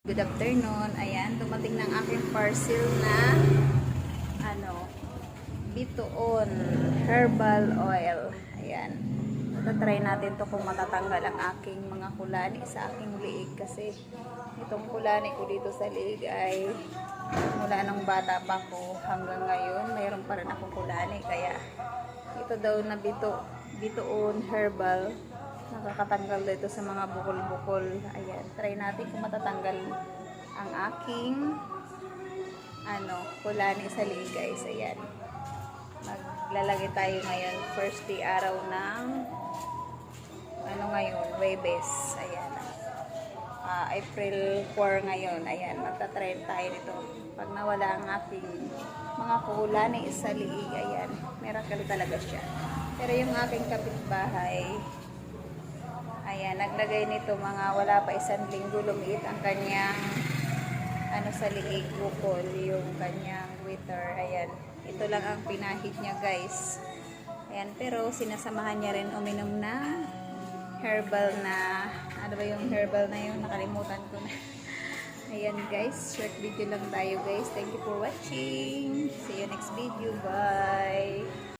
Good afternoon. Ayan, dumating ng aking parcel na bituon herbal oil. Ayan. Matatry natin to kung matatanggal ang aking mga kulani sa aking liig kasi itong kulani ko dito sa liig ay mula nung bata pa ko hanggang ngayon mayroon pa rin akong kulani, kaya ito daw na bituon herbal nakakatanggal dito sa mga bukol-bukol. Ayan, try natin kung matatanggal ang aking kulani sa liig, guys. Ayan, maglalagay tayo ngayon first day araw ng ngayon, Huwebes. Ayan, April 4 ngayon. Ayan, magta-try tayo nito. Pag nawala ang aking mga kulani sa liig, ayan, miracle talaga siya. Pero yung aking kapitbahay, ayan, naglagay nito mga wala pa isang linggo, lumiit ang kanyang sa liig, bukol yung kanyang wither. Ayan, ito lang ang pinahid niya, guys. Ayan, pero sinasamahan niya rin uminom ng herbal na, ano ba yung herbal na yun? Nakalimutan ko na. Ayan, guys, short video lang tayo, guys. Thank you for watching. See you next video. Bye!